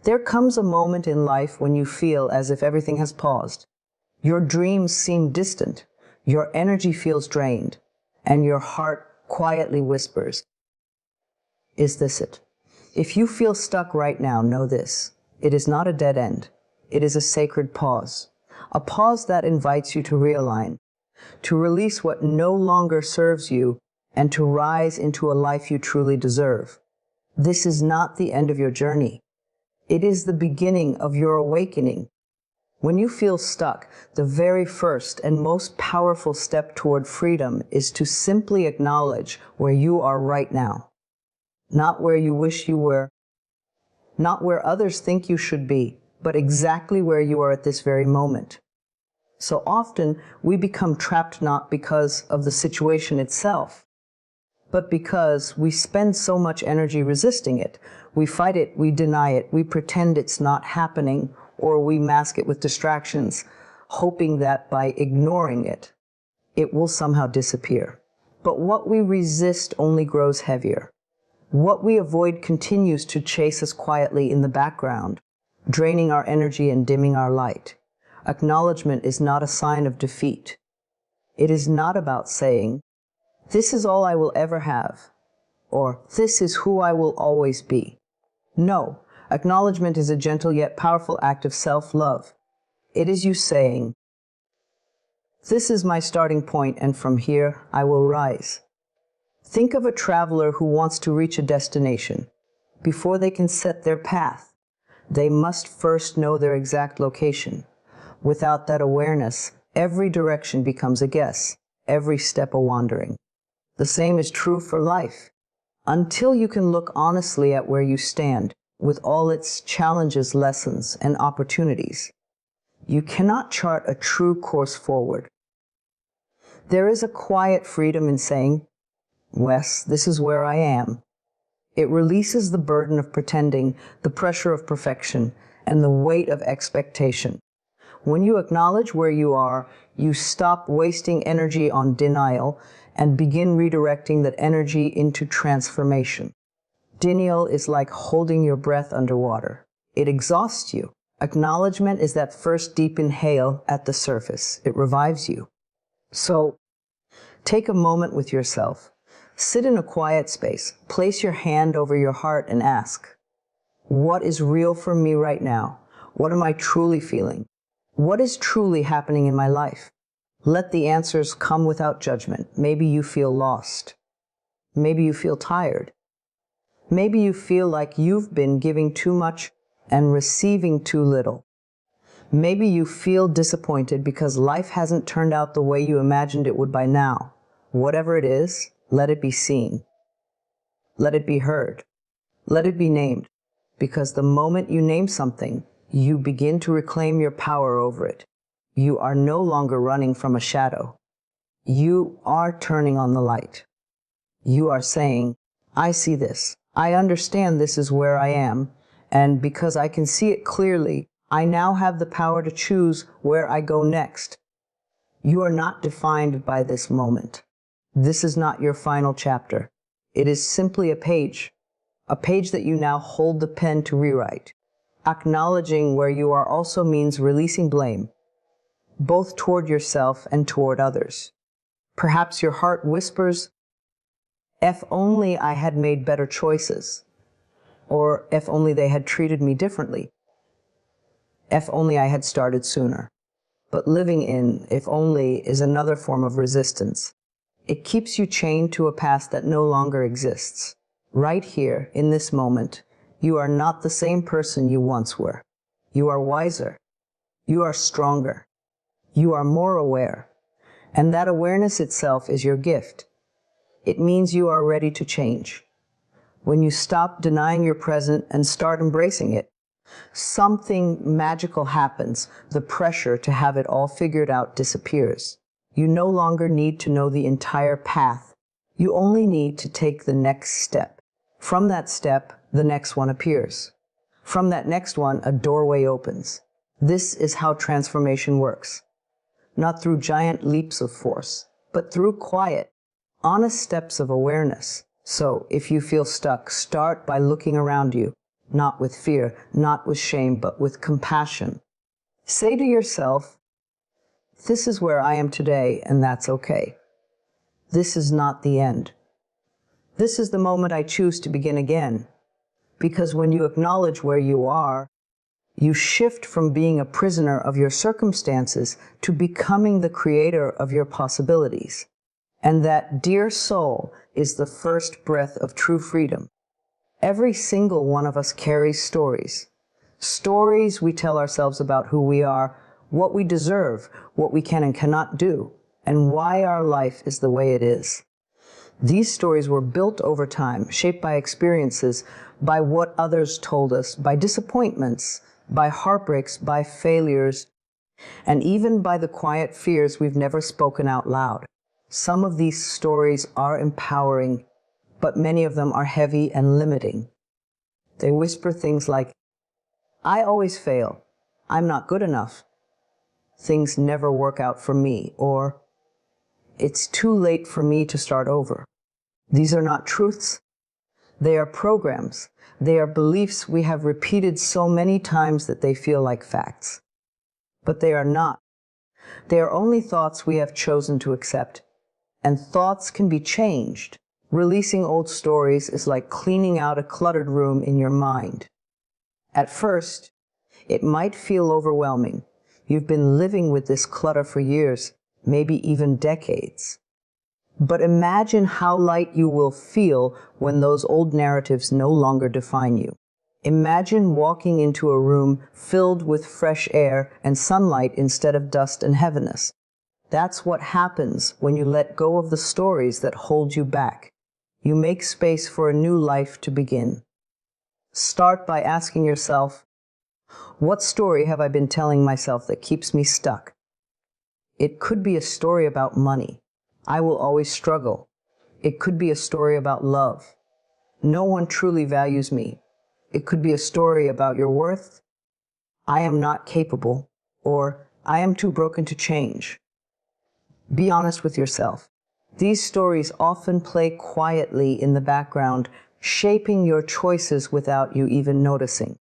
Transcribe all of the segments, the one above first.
There comes a moment in life when you feel as if everything has paused. Your dreams seem distant, your energy feels drained, and your heart quietly whispers, "Is this it?" If you feel stuck right now, know this. It is not a dead end. It is a sacred pause. A pause that invites you to realign, to release what no longer serves you, and to rise into a life you truly deserve. This is not the end of your journey. It is the beginning of your awakening. When you feel stuck, the very first and most powerful step toward freedom is to simply acknowledge where you are right now. Not where you wish you were, not where others think you should be, but exactly where you are at this very moment. So often, we become trapped not because of the situation itself, but because we spend so much energy resisting it. We fight it, we deny it, we pretend it's not happening, or we mask it with distractions, hoping that by ignoring it, it will somehow disappear. But what we resist only grows heavier. What we avoid continues to chase us quietly in the background, draining our energy and dimming our light. Acknowledgement is not a sign of defeat. It is not about saying, "This is all I will ever have," or "This is who I will always be." No, acknowledgement is a gentle yet powerful act of self-love. It is you saying, "This is my starting point, and from here I will rise." Think of a traveler who wants to reach a destination. Before they can set their path, they must first know their exact location. Without that awareness, every direction becomes a guess, every step a wandering. The same is true for life. Until you can look honestly at where you stand, with all its challenges, lessons, and opportunities, you cannot chart a true course forward. There is a quiet freedom in saying, "Wes, this is where I am." It releases the burden of pretending, the pressure of perfection, and the weight of expectation. When you acknowledge where you are, you stop wasting energy on denial and begin redirecting that energy into transformation. Denial is like holding your breath underwater. It exhausts you. Acknowledgement is that first deep inhale at the surface. It revives you. So, take a moment with yourself. Sit in a quiet space. Place your hand over your heart and ask, "What is real for me right now? What am I truly feeling? What is truly happening in my life?" Let the answers come without judgment. Maybe you feel lost. Maybe you feel tired. Maybe you feel like you've been giving too much and receiving too little. Maybe you feel disappointed because life hasn't turned out the way you imagined it would by now. Whatever it is, let it be seen. Let it be heard. Let it be named. Because the moment you name something, you begin to reclaim your power over it. You are no longer running from a shadow. You are turning on the light. You are saying, "I see this. I understand this is where I am. And because I can see it clearly, I now have the power to choose where I go next." You are not defined by this moment. This is not your final chapter. It is simply a page that you now hold the pen to rewrite. Acknowledging where you are also means releasing blame, both toward yourself and toward others. Perhaps your heart whispers, "If only I had made better choices," or "If only they had treated me differently," "If only I had started sooner." But living in "if only" is another form of resistance. It keeps you chained to a past that no longer exists. Right here, in this moment, you are not the same person you once were. You are wiser. You are stronger. You are more aware. And that awareness itself is your gift. It means you are ready to change. When you stop denying your present and start embracing it, something magical happens. The pressure to have it all figured out disappears. You no longer need to know the entire path. You only need to take the next step. From that step, the next one appears. From that next one, a doorway opens. This is how transformation works. Not through giant leaps of force, but through quiet, honest steps of awareness. So, if you feel stuck, start by looking around you. not with fear, not with shame, but with compassion. Say to yourself, this is where I am today, and that's okay. This is not the end. This is the moment I choose to begin again. Because when you acknowledge where you are, you shift from being a prisoner of your circumstances to becoming the creator of your possibilities. And that, dear soul, is the first breath of true freedom. Every single one of us carries stories. Stories we tell ourselves about who we are, what we deserve, what we can and cannot do, and why our life is the way it is. These stories were built over time, shaped by experiences, by what others told us, by disappointments, by heartbreaks, by failures, and even by the quiet fears we've never spoken out loud. Some of these stories are empowering, but many of them are heavy and limiting. They whisper things like, I always fail, I'm not good enough, things never work out for me, or it's too late for me to start over. These are not truths. They are programs. They are beliefs we have repeated so many times that they feel like facts. But they are not. They are only thoughts we have chosen to accept. And thoughts can be changed. Releasing old stories is like cleaning out a cluttered room in your mind. At first, it might feel overwhelming. You've been living with this clutter for years, maybe even decades. But imagine how light you will feel when those old narratives no longer define you. Imagine walking into a room filled with fresh air and sunlight instead of dust and heaviness. That's what happens when you let go of the stories that hold you back. You make space for a new life to begin. Start by asking yourself, what story have I been telling myself that keeps me stuck? It could be a story about money. I will always struggle. It could be a story about love. No one truly values me. It could be a story about your worth. I am not capable, or I am too broken to change. Be honest with yourself. These stories often play quietly in the background, shaping your choices without you even noticing.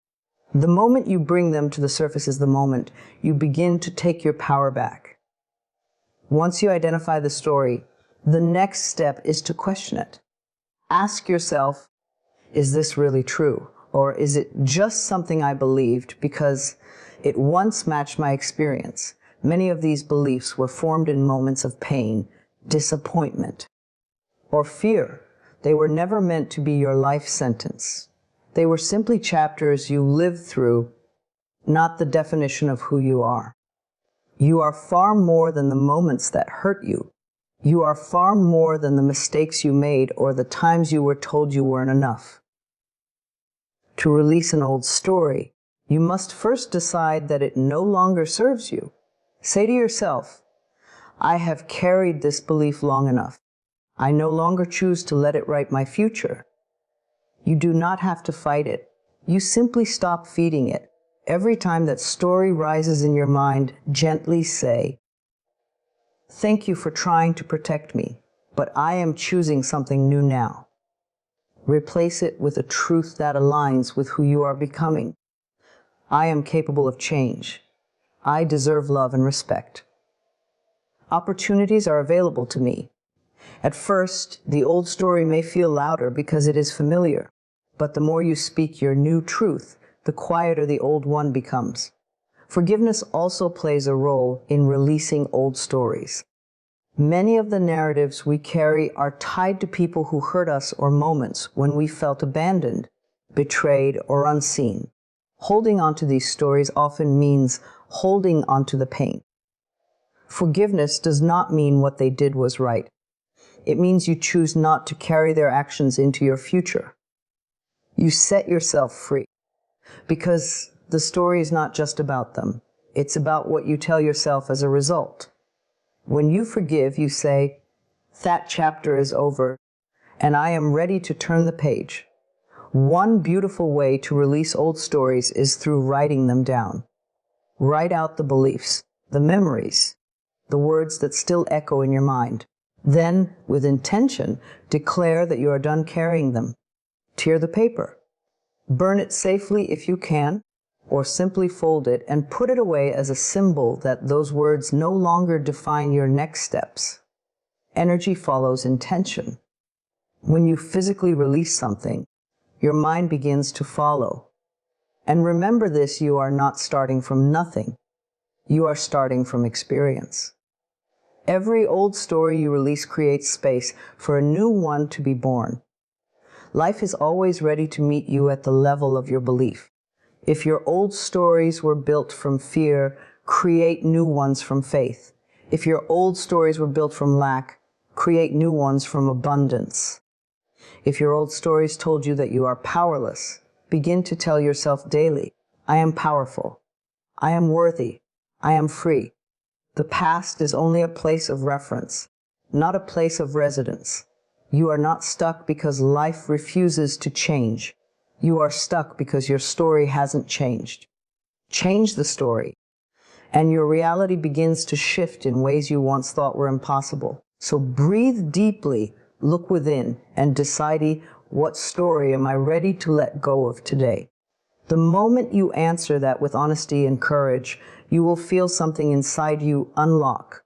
The moment you bring them to the surface is the moment you begin to take your power back. Once you identify the story, the next step is to question it. Ask yourself, is this really true? Or is it just something I believed because it once matched my experience? Many of these beliefs were formed in moments of pain, disappointment, or fear. They were never meant to be your life sentence. They were simply chapters you lived through, not the definition of who you are. You are far more than the moments that hurt you. You are far more than the mistakes you made or the times you were told you weren't enough. To release an old story, you must first decide that it no longer serves you. Say to yourself, I have carried this belief long enough. I no longer choose to let it write my future. You do not have to fight it. You simply stop feeding it. Every time that story rises in your mind, gently say, thank you for trying to protect me, but I am choosing something new now. Replace it with a truth that aligns with who you are becoming. I am capable of change. I deserve love and respect. Opportunities are available to me. At first, the old story may feel louder because it is familiar, but the more you speak your new truth, the quieter the old one becomes. Forgiveness also plays a role in releasing old stories. Many of the narratives we carry are tied to people who hurt us or moments when we felt abandoned, betrayed, or unseen. Holding on to these stories often means holding on to the pain. Forgiveness does not mean what they did was right. It means you choose not to carry their actions into your future. You set yourself free. Because the story is not just about them. It's about what you tell yourself as a result. When you forgive, you say, that chapter is over, and I am ready to turn the page. One beautiful way to release old stories is through writing them down. Write out the beliefs, the memories, the words that still echo in your mind. Then, with intention, declare that you are done carrying them. Tear the paper. Burn it safely if you can, or simply fold it and put it away as a symbol that those words no longer define your next steps. Energy follows intention. When you physically release something, your mind begins to follow. And remember this, you are not starting from nothing. You are starting from experience. Every old story you release creates space for a new one to be born. Life is always ready to meet you at the level of your belief. If your old stories were built from fear, create new ones from faith. If your old stories were built from lack, create new ones from abundance. If your old stories told you that you are powerless, begin to tell yourself daily, I am powerful. I am worthy. I am free. The past is only a place of reference, not a place of residence. You are not stuck because life refuses to change. You are stuck because your story hasn't changed. Change the story, and your reality begins to shift in ways you once thought were impossible. So breathe deeply, look within, and decide, what story am I ready to let go of today? The moment you answer that with honesty and courage, you will feel something inside you unlock.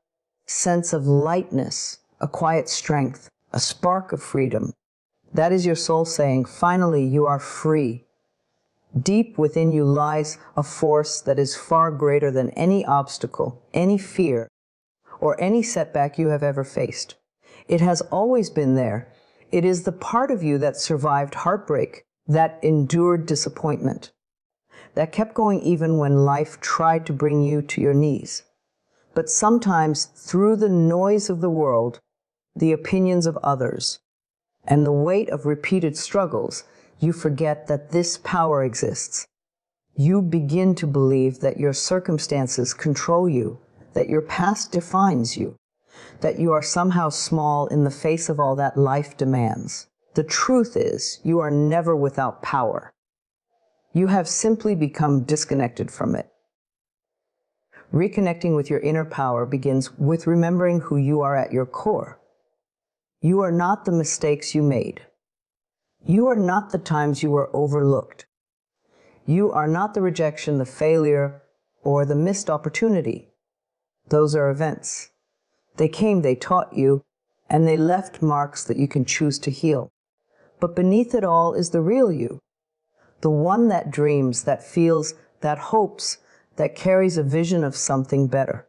Sense of lightness, a quiet strength, a spark of freedom. That is your soul saying, finally, you are free. Deep within you lies a force that is far greater than any obstacle, any fear, or any setback you have ever faced. It has always been there. It is the part of you that survived heartbreak, that endured disappointment, that kept going even when life tried to bring you to your knees. But sometimes, through the noise of the world, the opinions of others, and the weight of repeated struggles, you forget that this power exists. You begin to believe that your circumstances control you, that your past defines you, that you are somehow small in the face of all that life demands. The truth is, you are never without power. You have simply become disconnected from it. Reconnecting with your inner power begins with remembering who you are at your core. You are not the mistakes you made. You are not the times you were overlooked. You are not the rejection, the failure, or the missed opportunity. Those are events. They came, they taught you, and they left marks that you can choose to heal. But beneath it all is the real you, the one that dreams, that feels, that hopes, that carries a vision of something better.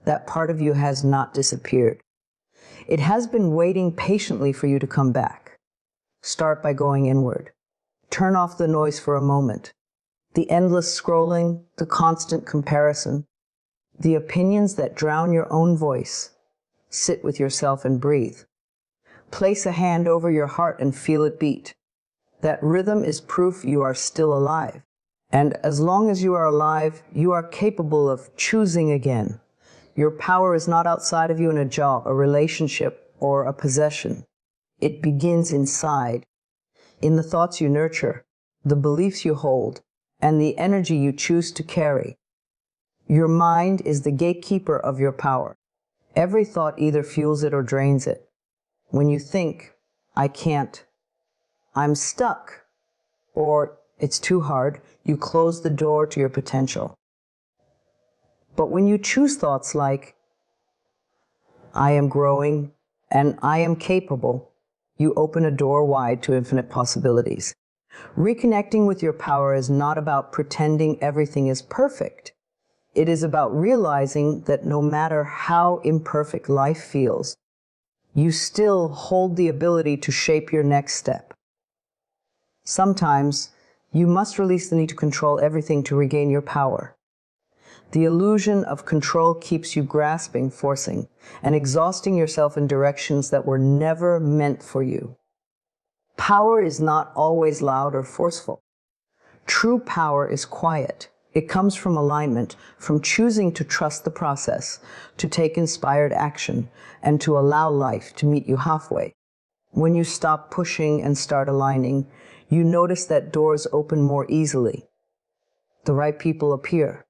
That part of you has not disappeared. It has been waiting patiently for you to come back. Start by going inward. Turn off the noise for a moment. The endless scrolling, the constant comparison, the opinions that drown your own voice. Sit with yourself and breathe. Place a hand over your heart and feel it beat. That rhythm is proof you are still alive. And as long as you are alive, you are capable of choosing again. Your power is not outside of you in a job, a relationship, or a possession. It begins inside, in the thoughts you nurture, the beliefs you hold, and the energy you choose to carry. Your mind is the gatekeeper of your power. Every thought either fuels it or drains it. When you think, I can't, I'm stuck, or it's too hard, you close the door to your potential. But when you choose thoughts like, I am growing and I am capable, you open a door wide to infinite possibilities. Reconnecting with your power is not about pretending everything is perfect. It is about realizing that no matter how imperfect life feels, you still hold the ability to shape your next step. Sometimes, you must release the need to control everything to regain your power. The illusion of control keeps you grasping, forcing, and exhausting yourself in directions that were never meant for you. Power is not always loud or forceful. True power is quiet. It comes from alignment, from choosing to trust the process, to take inspired action, and to allow life to meet you halfway. When you stop pushing and start aligning, you notice that doors open more easily. The right people appear.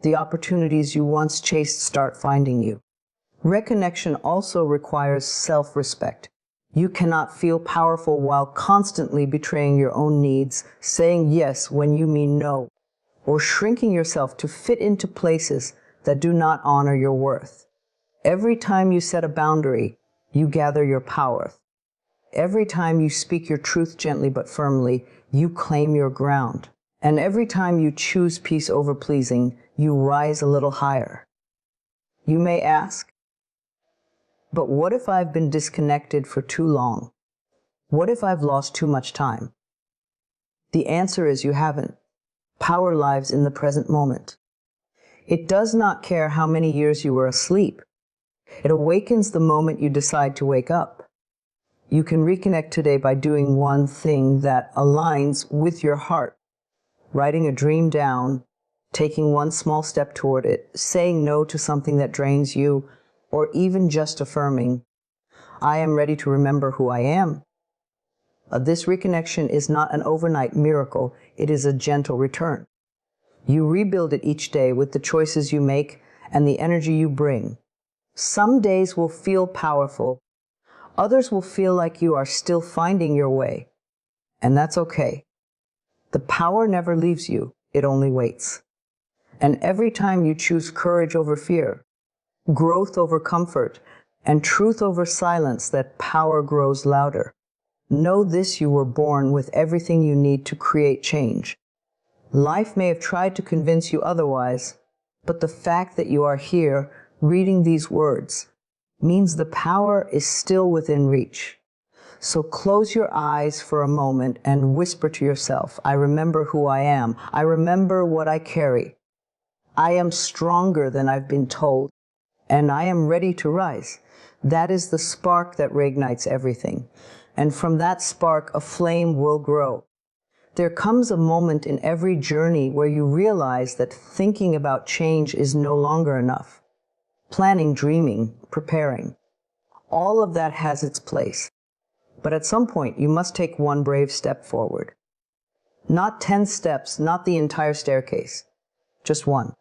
The opportunities you once chased start finding you. Reconnection also requires self-respect. You cannot feel powerful while constantly betraying your own needs, saying yes when you mean no, or shrinking yourself to fit into places that do not honor your worth. Every time you set a boundary, you gather your power. Every time you speak your truth gently but firmly, you claim your ground. And every time you choose peace over pleasing, you rise a little higher. You may ask, but what if I've been disconnected for too long? What if I've lost too much time? The answer is you haven't. Power lives in the present moment. It does not care how many years you were asleep. It awakens the moment you decide to wake up. You can reconnect today by doing one thing that aligns with your heart. Writing a dream down, taking one small step toward it, saying no to something that drains you, or even just affirming, I am ready to remember who I am. This reconnection is not an overnight miracle, it is a gentle return. You rebuild it each day with the choices you make and the energy you bring. Some days will feel powerful, others will feel like you are still finding your way, and that's okay. The power never leaves you, it only waits. And every time you choose courage over fear, growth over comfort, and truth over silence, that power grows louder. Know this: you were born with everything you need to create change. Life may have tried to convince you otherwise, but the fact that you are here reading these words means the power is still within reach. So close your eyes for a moment and whisper to yourself, I remember who I am. I remember what I carry. I am stronger than I've been told, and I am ready to rise. That is the spark that reignites everything. And from that spark, a flame will grow. There comes a moment in every journey where you realize that thinking about change is no longer enough. Planning, dreaming, preparing, all of that has its place. But at some point, you must take one brave step forward. Not 10 steps, not the entire staircase, just one.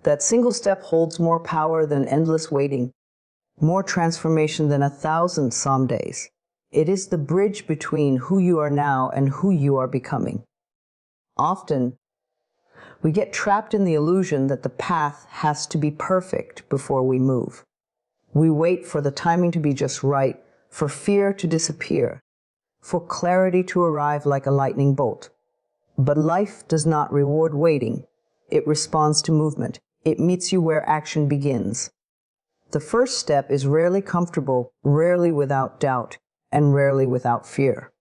That single step holds more power than endless waiting, more transformation than 1,000 psalm days. It is the bridge between who you are now and who you are becoming. Often, we get trapped in the illusion that the path has to be perfect before we move. We wait for the timing to be just right, for fear to disappear, for clarity to arrive like a lightning bolt. But life does not reward waiting. It responds to movement. It meets you where action begins. The first step is rarely comfortable, rarely without doubt, and rarely without fear.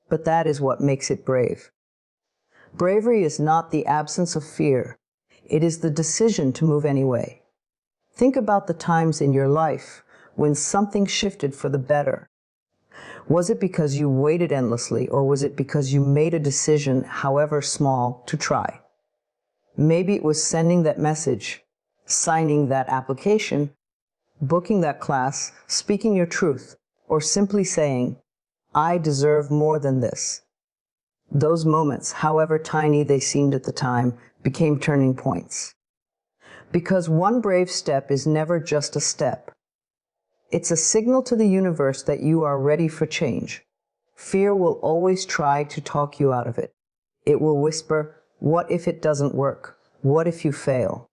But that is what makes it brave. Bravery is not the absence of fear. It is the decision to move anyway. Think about the times in your life when something shifted for the better. Was it because you waited endlessly, or was it because you made a decision, however small, to try? Maybe it was sending that message, signing that application, booking that class, speaking your truth, or simply saying, I deserve more than this. Those moments, however tiny they seemed at the time, became turning points. Because one brave step is never just a step. It's a signal to the universe that you are ready for change. Fear will always try to talk you out of it. It will whisper, what if it doesn't work? What if you fail?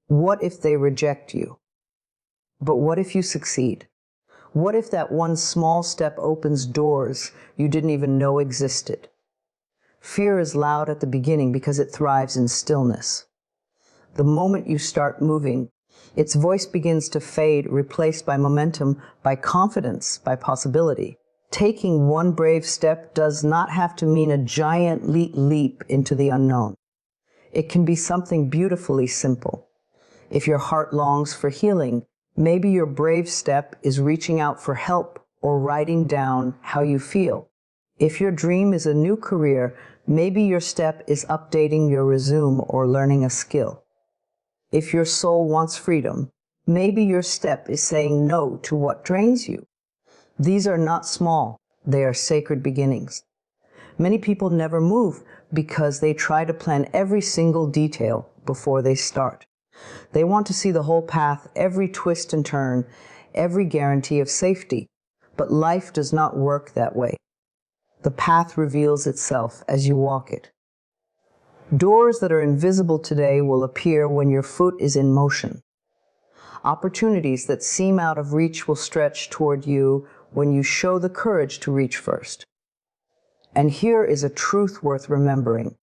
What if they reject you? But what if you succeed? What if that one small step opens doors you didn't even know existed? Fear is loud at the beginning because it thrives in stillness. The moment you start moving, its voice begins to fade, replaced by momentum, by confidence, by possibility. Taking one brave step does not have to mean a giant leap into the unknown. It can be something beautifully simple. If your heart longs for healing, maybe your brave step is reaching out for help or writing down how you feel. If your dream is a new career, maybe your step is updating your resume or learning a skill. If your soul wants freedom, maybe your step is saying no to what drains you. These are not small, they are sacred beginnings. Many people never move because they try to plan every single detail before they start. They want to see the whole path, every twist and turn, every guarantee of safety. But life does not work that way. The path reveals itself as you walk it. Doors that are invisible today will appear when your foot is in motion. Opportunities that seem out of reach will stretch toward you when you show the courage to reach first. And here is a truth worth remembering.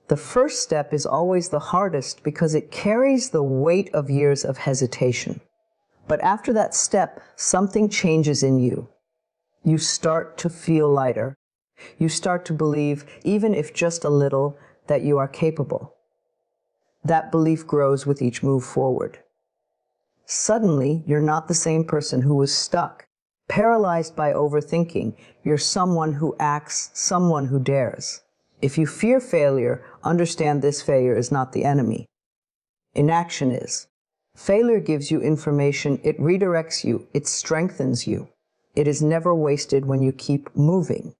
The first step is always the hardest because it carries the weight of years of hesitation. But after that step, something changes in you. You start to feel lighter. You start to believe, even if just a little, that you are capable. That belief grows with each move forward. Suddenly, you're not the same person who was stuck, paralyzed by overthinking. You're someone who acts, someone who dares. If you fear failure, understand this: failure is not the enemy. Inaction is. Failure gives you information, it redirects you, it strengthens you. It is never wasted when you keep moving.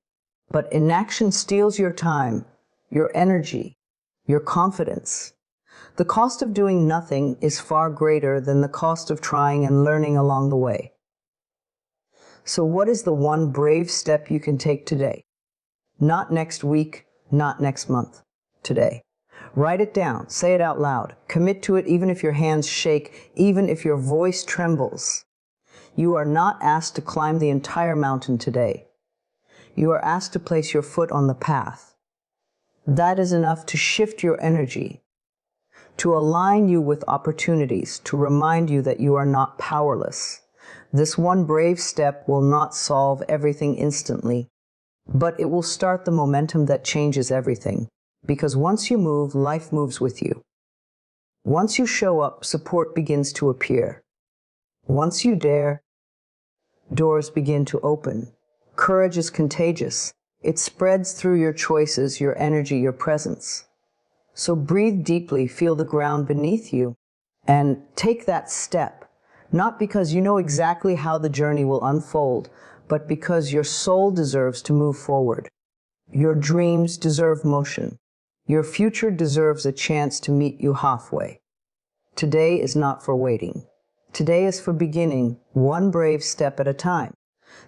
But inaction steals your time, your energy, your confidence. The cost of doing nothing is far greater than the cost of trying and learning along the way. So what is the one brave step you can take today? Not next week, not next month. Today. Write it down, say it out loud. Commit to it even if your hands shake, even if your voice trembles. You are not asked to climb the entire mountain today. You are asked to place your foot on the path. That is enough to shift your energy, to align you with opportunities, to remind you that you are not powerless. This one brave step will not solve everything instantly, but it will start the momentum that changes everything. Because once you move, life moves with you. Once you show up, support begins to appear. Once you dare, doors begin to open. Courage is contagious. It spreads through your choices, your energy, your presence. So breathe deeply, feel the ground beneath you, and take that step. Not because you know exactly how the journey will unfold, but because your soul deserves to move forward. Your dreams deserve motion. Your future deserves a chance to meet you halfway. Today is not for waiting. Today is for beginning, one brave step at a time.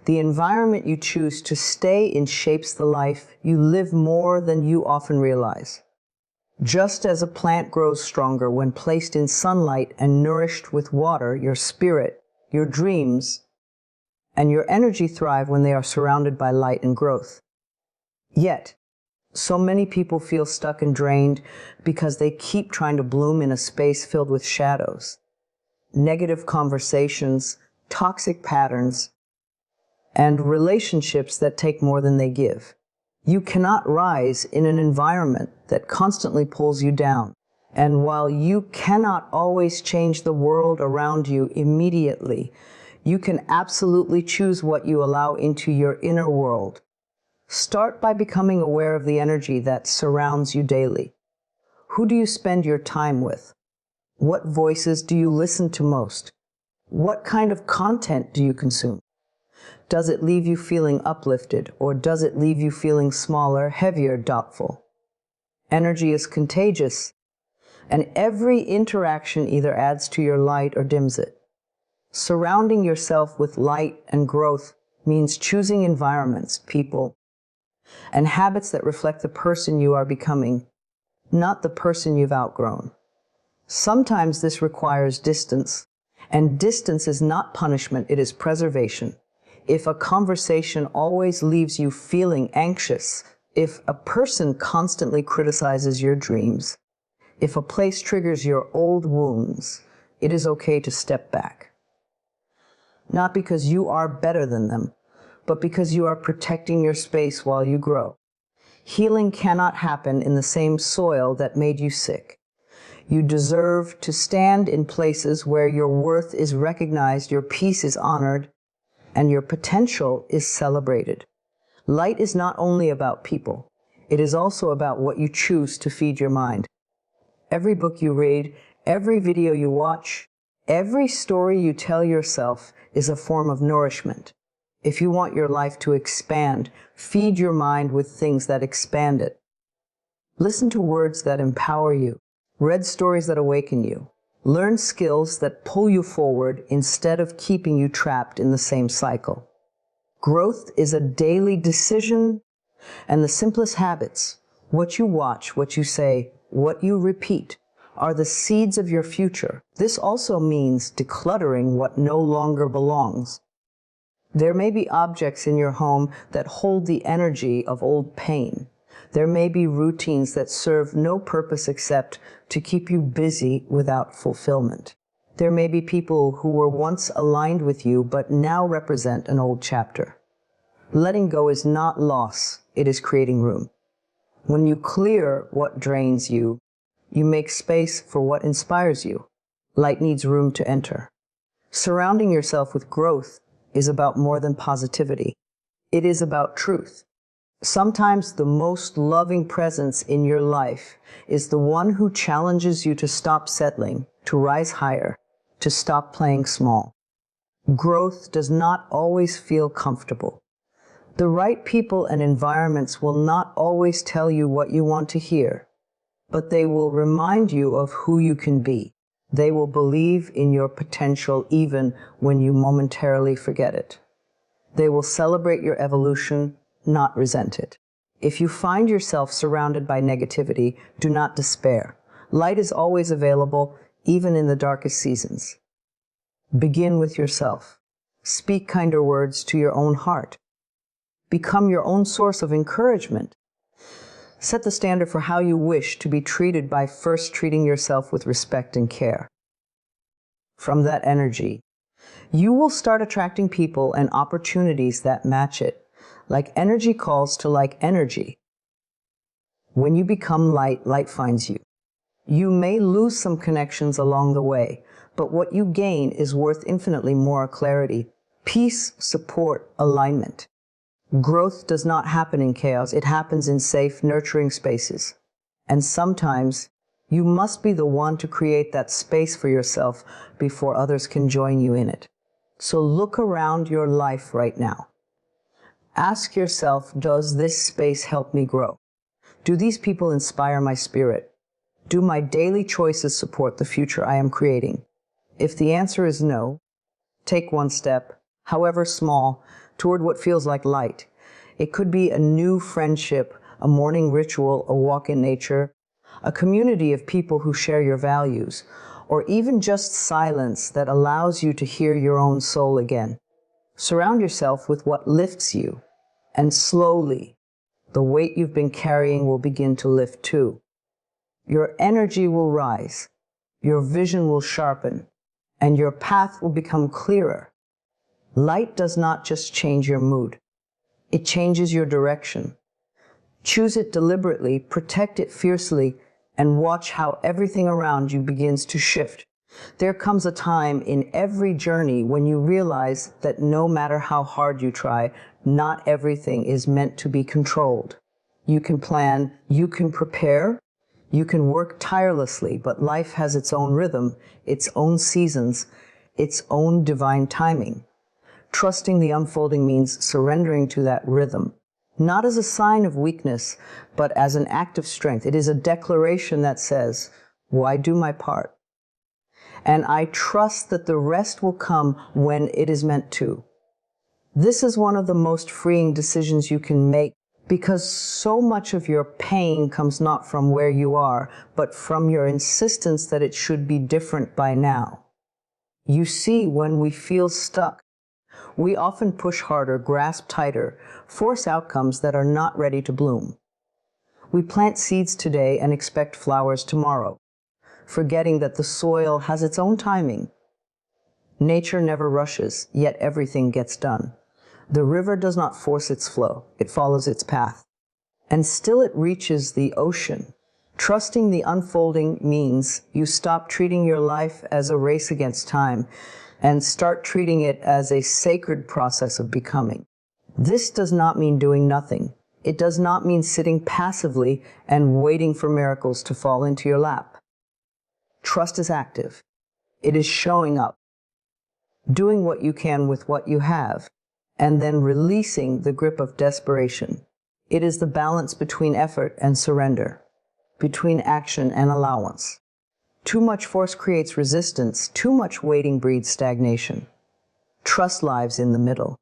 The environment you choose to stay in shapes the life you live more than you often realize. Just as a plant grows stronger when placed in sunlight and nourished with water, your spirit, your dreams, and your energy thrive when they are surrounded by light and growth. Yet, so many people feel stuck and drained because they keep trying to bloom in a space filled with shadows, negative conversations, toxic patterns, and relationships that take more than they give. You cannot rise in an environment that constantly pulls you down. And while you cannot always change the world around you immediately, you can absolutely choose what you allow into your inner world. Start by becoming aware of the energy that surrounds you daily. Who do you spend your time with? What voices do you listen to most? What kind of content do you consume? Does it leave you feeling uplifted, or does it leave you feeling smaller, heavier, doubtful? Energy is contagious, and every interaction either adds to your light or dims it. Surrounding yourself with light and growth means choosing environments, people, and habits that reflect the person you are becoming, not the person you've outgrown. Sometimes this requires distance, and distance is not punishment, it is preservation. If a conversation always leaves you feeling anxious, if a person constantly criticizes your dreams, if a place triggers your old wounds, it is okay to step back. Not because you are better than them, but because you are protecting your space while you grow. Healing cannot happen in the same soil that made you sick. You deserve to stand in places where your worth is recognized, your peace is honored, and your potential is celebrated. Light is not only about people, it is also about what you choose to feed your mind. Every book you read, every video you watch, every story you tell yourself is a form of nourishment. If you want your life to expand, feed your mind with things that expand it. Listen to words that empower you. Read stories that awaken you. Learn skills that pull you forward instead of keeping you trapped in the same cycle. Growth is a daily decision, and the simplest habits, what you watch, what you say, what you repeat, are the seeds of your future. This also means decluttering what no longer belongs. There may be objects in your home that hold the energy of old pain. There may be routines that serve no purpose except to keep you busy without fulfillment. There may be people who were once aligned with you but now represent an old chapter. Letting go is not loss, it is creating room. When you clear what drains you, you make space for what inspires you. Light needs room to enter. Surrounding yourself with growth is about more than positivity. It is about truth. Sometimes the most loving presence in your life is the one who challenges you to stop settling, to rise higher, to stop playing small. Growth does not always feel comfortable. The right people and environments will not always tell you what you want to hear, but they will remind you of who you can be. They will believe in your potential even when you momentarily forget it. They will celebrate your evolution, not resent it. If you find yourself surrounded by negativity, do not despair. Light is always available, even in the darkest seasons. Begin with yourself. Speak kinder words to your own heart. Become your own source of encouragement. Set the standard for how you wish to be treated by first treating yourself with respect and care. From that energy, you will start attracting people and opportunities that match it. Like energy calls to like energy. When you become light, light finds you. You may lose some connections along the way, but what you gain is worth infinitely more: clarity, peace, support, alignment. Growth does not happen in chaos. It happens in safe, nurturing spaces. And sometimes you must be the one to create that space for yourself before others can join you in it. So look around your life right now. Ask yourself, does this space help me grow? Do these people inspire my spirit? Do my daily choices support the future I am creating? If the answer is no, take one step, however small, toward what feels like light. It could be a new friendship, a morning ritual, a walk in nature, a community of people who share your values, or even just silence that allows you to hear your own soul again. Surround yourself with what lifts you, and slowly, the weight you've been carrying will begin to lift too. Your energy will rise, your vision will sharpen, and your path will become clearer. Light does not just change your mood. It changes your direction. Choose it deliberately, protect it fiercely, and watch how everything around you begins to shift. There comes a time in every journey when you realize that no matter how hard you try, not everything is meant to be controlled. You can plan, you can prepare, you can work tirelessly, but life has its own rhythm, its own seasons, its own divine timing. Trusting the unfolding means surrendering to that rhythm, not as a sign of weakness, but as an act of strength. It is a declaration that says, well, I do my part, and I trust that the rest will come when it is meant to. This is one of the most freeing decisions you can make, because so much of your pain comes not from where you are, but from your insistence that it should be different by now. You see, when we feel stuck, we often push harder, grasp tighter, force outcomes that are not ready to bloom. We plant seeds today and expect flowers tomorrow, forgetting that the soil has its own timing. Nature never rushes, yet everything gets done. The river does not force its flow, it follows its path. And still it reaches the ocean. Trusting the unfolding means you stop treating your life as a race against time and start treating it as a sacred process of becoming. This does not mean doing nothing. It does not mean sitting passively and waiting for miracles to fall into your lap. Trust is active. It is showing up, doing what you can with what you have, and then releasing the grip of desperation. It is the balance between effort and surrender, between action and allowance. Too much force creates resistance. Too much waiting breeds stagnation. Trust lives in the middle.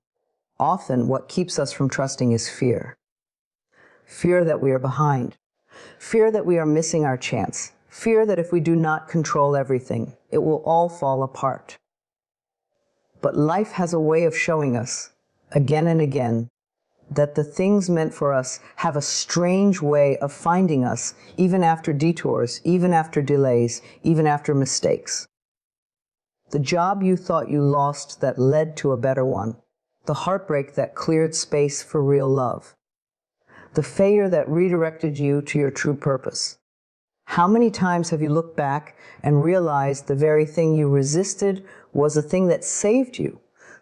Often, what keeps us from trusting is fear. Fear that we are behind. Fear that we are missing our chance. Fear that if we do not control everything, it will all fall apart. But life has a way of showing us, again and again, that the things meant for us have a strange way of finding us, even after detours, even after delays, even after mistakes. The job you thought you lost that led to a better one. The heartbreak that cleared space for real love. The failure that redirected you to your true purpose. How many times have you looked back and realized the very thing you resisted was the thing that saved you?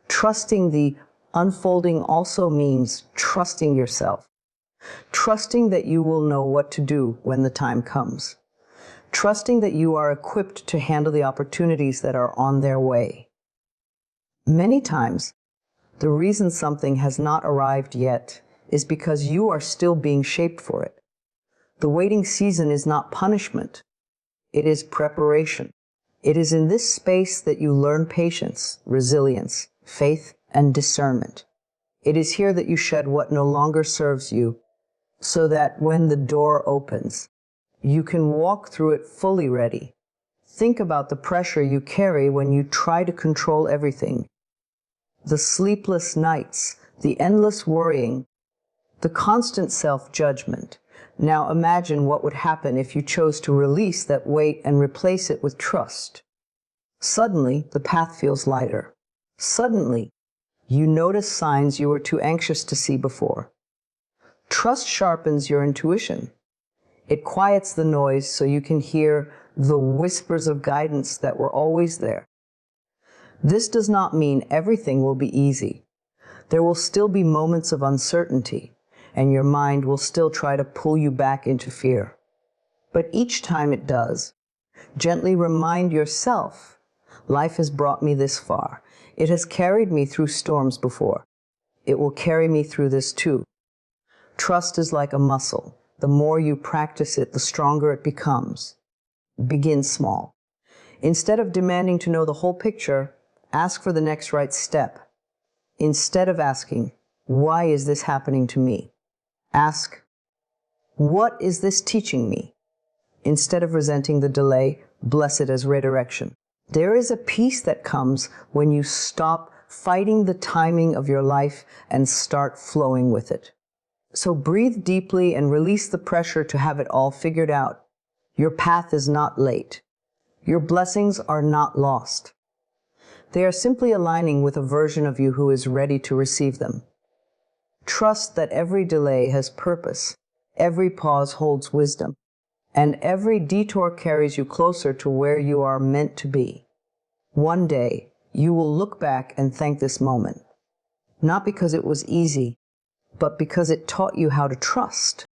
Trusting the unfolding also means trusting yourself. Trusting that you will know what to do when the time comes. Trusting that you are equipped to handle the opportunities that are on their way. Many times, the reason something has not arrived yet is because you are still being shaped for it. The waiting season is not punishment. It is preparation. It is in this space that you learn patience, resilience, faith, and discernment. It is here that you shed what no longer serves you, so that when the door opens, you can walk through it fully ready. Think about the pressure you carry when you try to control everything. The sleepless nights, the endless worrying, the constant self-judgment. Now imagine what would happen if you chose to release that weight and replace it with trust. Suddenly, the path feels lighter. Suddenly, you notice signs you were too anxious to see before. Trust sharpens your intuition. It quiets the noise so you can hear the whispers of guidance that were always there. This does not mean everything will be easy. There will still be moments of uncertainty, and your mind will still try to pull you back into fear. But each time it does, gently remind yourself, life has brought me this far. It has carried me through storms before. It will carry me through this too. Trust is like a muscle. The more you practice it, the stronger it becomes. Begin small. Instead of demanding to know the whole picture, ask for the next right step. Instead of asking, why is this happening to me? Ask, what is this teaching me? Instead of resenting the delay, bless it as redirection. There is a peace that comes when you stop fighting the timing of your life and start flowing with it. So breathe deeply and release the pressure to have it all figured out. Your path is not late. Your blessings are not lost. They are simply aligning with a version of you who is ready to receive them. Trust that every delay has purpose, every pause holds wisdom, and every detour carries you closer to where you are meant to be. One day, you will look back and thank this moment, not because it was easy, but because it taught you how to trust.